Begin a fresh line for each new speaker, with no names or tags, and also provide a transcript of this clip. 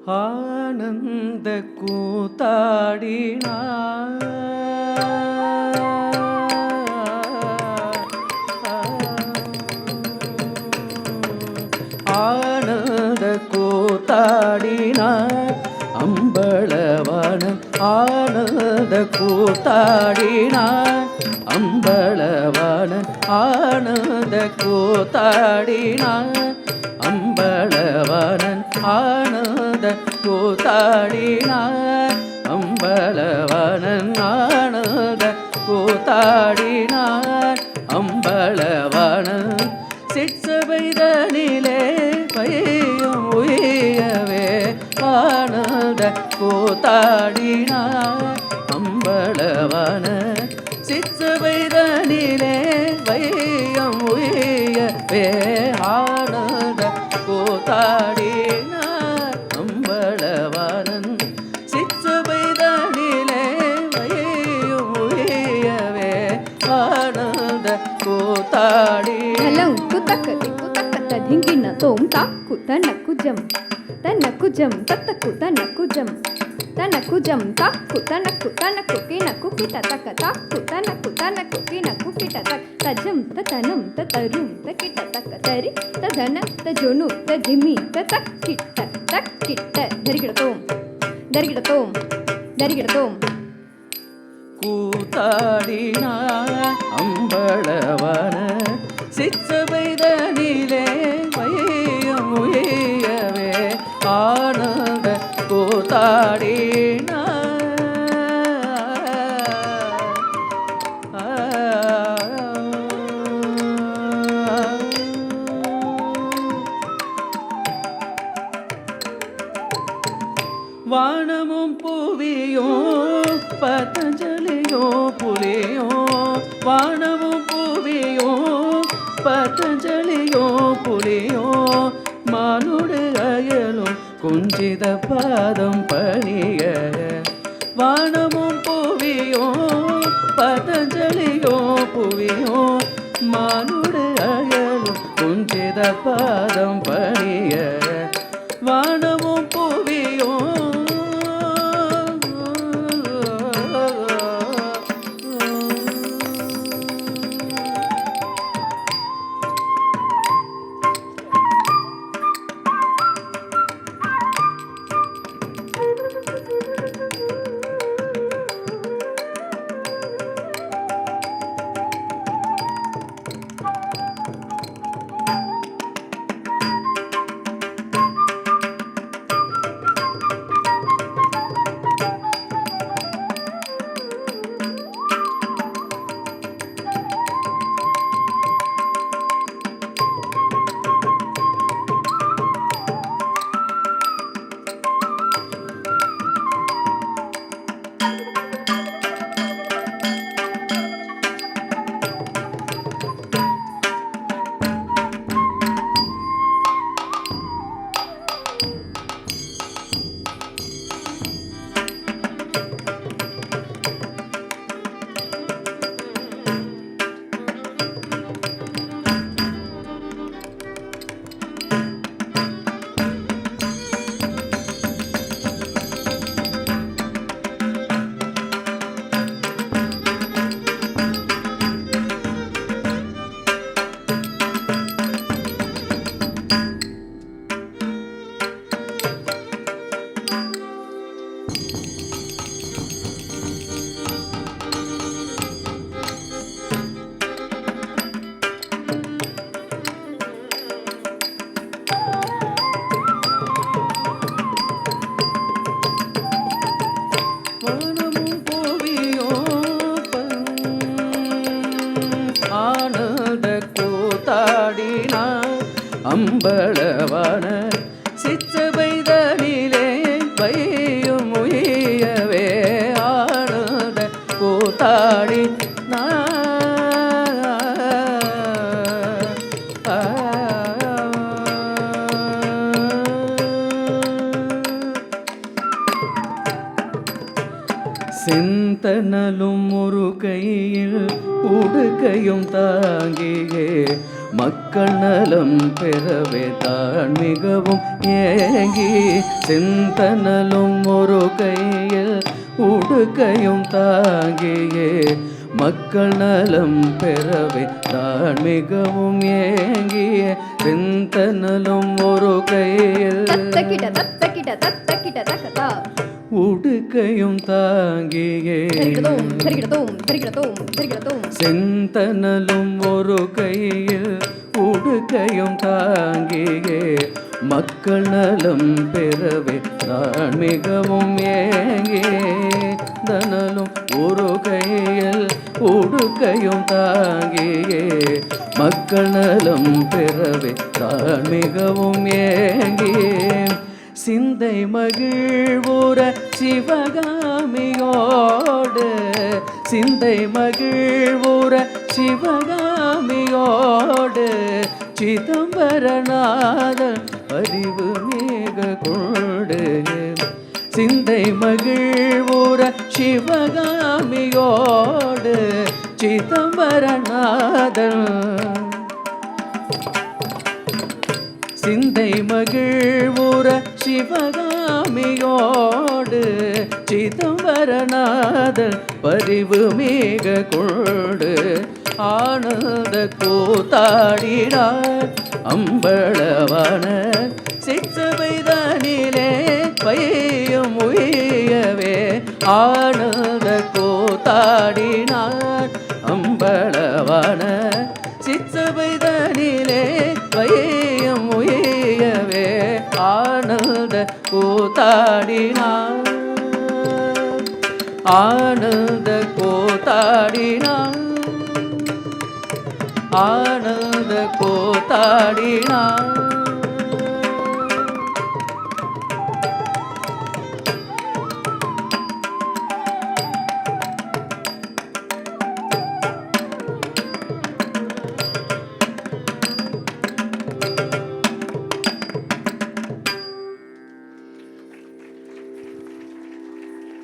ஆனந்த கூத்தாடினார். ஆனந்த கூத்தாடினார் அம்பளவாணன். ஆனந்த கூத்தாடினார் அம்பளவாணன். ஆனந்த கூத்தாடினார் அம்பளவாணன். ஆனந்த கூத்தாடினார் அம்பளவாணன். ஆனந்த கூத்தாடினார் அம்பளவாணன். சிற்சபைதனிலே பையும் உயவே ஆனந்த கூத்தாடினார் அம்பளவாணன். சிற்சபைதனிலே பையும் உயவே ஆனந்த கூத்தாடினார் அம்பளவாணன். சிற்சபைதனிலே பையும் உயவே ஆனந்த கூத்தாடி.
ధింగిన తోం తాక్కు తనకుజం తనకుజం తత్తకు తనకుజం తనకుజం తాక్కు తనకు తనకు కినకు కిట తక తాక్కు తనకు తనకు కినకు కిట తక తజం తతనం తతరుం తకిట తక తరి తదన తజొను తదిమి తతక్కిట తక్కిట దరిగిడతోం దరిగిడతోం దరిగిడతోం.
கூத்தாடினார் அம்பளவாணன். சிற்சபைதனிலே பையும் உயவே ஆனந்த கூத்தாடினார். வானமும் புவியும் பதஞ்சலியோ புலியோ. வானமும் புவியோ பதஞ்சலியோ புலியோ. மானுடு அயலும் குஞ்சித பாதம் பணிய. வானமும் புவியோ பதஞ்சலியோ புவியோ. மானுடு அயலும் குஞ்சித பாதம் பணிய. வானமும் புவியோ அம்பளவாணன். சிற்சபைதனிலே பையும் உயவே ஆனந்த கூத்தாடினார். செந்தனலும் ஒரு கையில் உடுக்கையும் தாங்கியே மக்க மக்கள் நலம் பெறவே தான் மிகவும் ஏங்கி செந்தனலும் ஒரு கையில் உடுக்கையும் தாங்கியே மக்கள் நலம் பெறவே தான் மிகவும் ஏங்கிய செந்தனலும் ஒரு கையில்
தத்தக்கிட்ட தத்தக்கிட்ட தத்தக்கிட்ட தக்கதா
உடுக்கையும் தாங்கியே
தரிகிடதோம் தரிகிடதோம் தரிகிடதோம் தரிகிடதோம்
செந்தனலும் ஒரு கையில் உடுக்கையும் தாங்கியே மக்கள் நலம் பெறவே நான் மிகவும் ஏங்கே தனலும் ஒரு கையில் உடுக்கையும் தாங்கியே மக்கள் நலம் பெறவே நான் மிகவும் ஏங்கியே சிந்தை மகிழ்வுற சிவகாமியோடு சிந்தை மகிழ்வுற சிவகாமியோடு சிதம்பரநாதன் அறிவு மிக கொண்டு சிந்தை மகிழ்வுற சிவகாமியோடு சிதம்பரநாதன் சிந்தை மகிழ்வுற சிவகாமியோடு சிதம்பரநாதன் பரிவு மிக கொண்டு ஆனந்த கூத்தாடினார் அம்பளவான சிற்றபைதனிலே பையும் உயவே ஆனந்த கூத்தாடினார் அம்பளவான சிற்றபைதனிலே பையும் உயவே ஆனந்த கூத்தாடினார் ஆனந்த கூத்தாடினார் ஆனந்த கூத்தாடினார்